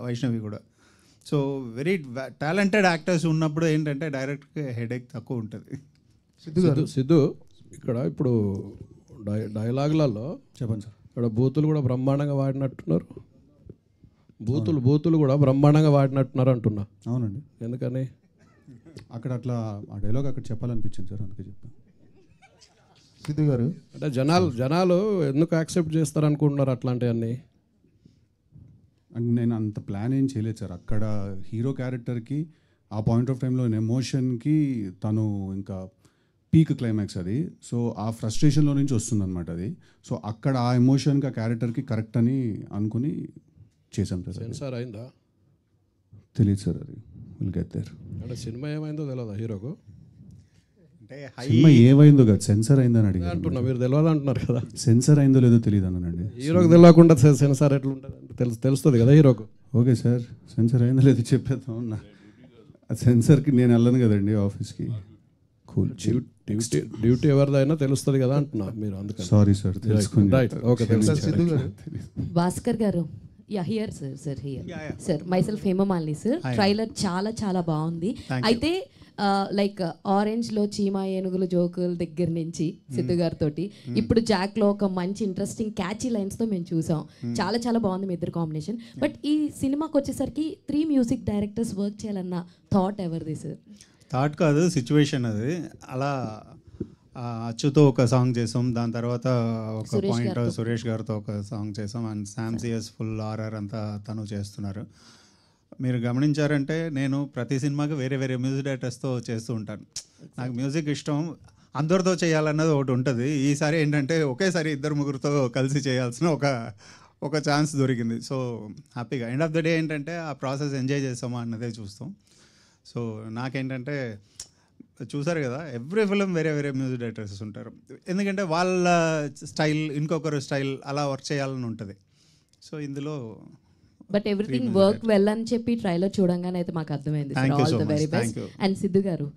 వైష్ణవి కూడా. So very talented actors ఉన్నప్పుడు ఏంటంటే డైరెక్ట్గా హెడేక్ తక్కువ ఉంటుంది. సిద్ధు ఇక్కడ ఇప్పుడు డైలాగులలో చెప్పండి సార్. ఇక్కడ బూతులు కూడా బ్రహ్మాండంగా వాడినట్టున్నారు. బూతులు కూడా బ్రహ్మాండంగా వాడినట్టున్నారు అంటున్నా. అవునండి, ఎందుకని అక్కడ అట్లా ఆ డైలాగ్ అక్కడ చెప్పాలనిపించింది సార్, అందుకే చెప్పాను. సిద్ధు గారు అంటే జనాలు ఎందుకు యాక్సెప్ట్ చేస్తారు అనుకుంటున్నారు అట్లాంటివన్నీ? అండ్ నేను అంత ప్లాన్ ఏం చేయలేదు సార్. అక్కడ హీరో క్యారెక్టర్కి ఆ పాయింట్ ఆఫ్ టైంలో ఎమోషన్కి తను ఇంకా పీక్ క్లైమాక్స్ అది. సో ఆ ఫ్రస్ట్రేషన్లో నుంచి వస్తుంది అనమాట అది. సో అక్కడ ఆ ఎమోషన్కి ఆ క్యారెక్టర్కి కరెక్ట్ అని అనుకుని చేశాం సార్. సెన్సార్ అయిందా తెలియదు సార్, అది విల్ గెట్ దేర్. అంటే సినిమా ఏమైందో తెలియదా హీరోకు? అంటే సినిమా ఏమైందో కదా, సెన్సర్ అయిందని అడిగాను. అంటున్నా, మీరు తెలియదు అంటున్నారు కదా. సెన్సర్ అయిందో లేదో తెలియదు అన్నానండి. హీరోకి తెలియకుండా సెన్సార్ ఎట్లా ఉంటుంది అంటే తెలుస్తుంది కదా హీరోకు. ఓకే సార్, సెన్సర్ అయిందో లేదో చెప్పేద్దాం అన్న. ఆ సెన్సర్కి నేను వెళ్ళను కదండి ఆఫీస్కి. కూల్, డ్యూటీ ఎవరిదైనా తెలుస్తుంది కదా అంటున్నా మీరు, అందుకని. సారీ సార్, తెలుసుకుంది. Right, okay, Siddhu garu Bhaskar garu, yeah here sir here sir, myself Hemamalini sir. Trailer చాలా చాలా బాగుంది. అయితే లైక్ ఆరెంజ్ లో చీమా ఏనుగులు జోకుల దగ్గర నుంచి సిద్ధు గారితో ఇప్పుడు జాక్ లో ఒక మంచి ఇంట్రెస్టింగ్ క్యాచీ లైన్స్ తో మేము చూసాం. చాలా చాలా బాగుంది మీ ఇద్దరు కాంబినేషన్. బట్ ఈ సినిమాకి వచ్చేసరికి 3 మ్యూజిక్ డైరెక్టర్స్ వర్క్ చేయాలన్న థాట్ ఎవరిది సార్? థాట్ కాదు, సిచ్యువేషన్ అది. అలా అచ్చుతో ఒక సాంగ్ చేసాం, దాని తర్వాత ఒక పాయింట్ సురేష్ గారితో ఒక సాంగ్ చేసాం, అండ్ శామ్సియస్ ఫుల్ ఆర్ఆర్ అంతా తను చేస్తున్నారు. మీరు గమనించారంటే నేను ప్రతి సినిమాకి వేరే వేరే మ్యూజిక్ డైరెక్టర్స్తో చేస్తూ ఉంటాను. నాకు మ్యూజిక్ ఇష్టం, అందరితో చేయాలన్నది ఒకటి ఉంటుంది. ఈసారి ఏంటంటే ఒకేసారి 2-3 కలిసి చేయాల్సిన ఒక ఛాన్స్ దొరికింది. సో హ్యాపీగా ఎండ్ ఆఫ్ ద డే ఏంటంటే ఆ ప్రాసెస్ ఎంజాయ్ చేస్తామా అన్నదే చూస్తాం. సో నాకేంటంటే చూసారు కదా, ఎవ్రీ ఫిలిం వేరే వేరే మ్యూజిక్ డైరెక్టర్స్ ఉంటారు, ఎందుకంటే వాళ్ళ స్టైల్ ఇంకొకరు స్టైల్ అలా వర్క్ చేయాలని ఉంటుంది. సో ఇందులో బట్ ఎవ్రీథింగ్ వర్క్ వెల్ అని చెప్పి ట్రైలర్ చూడంగానే అయితే మాకు అర్థమైంది. All the very best. And Siddhu గారు,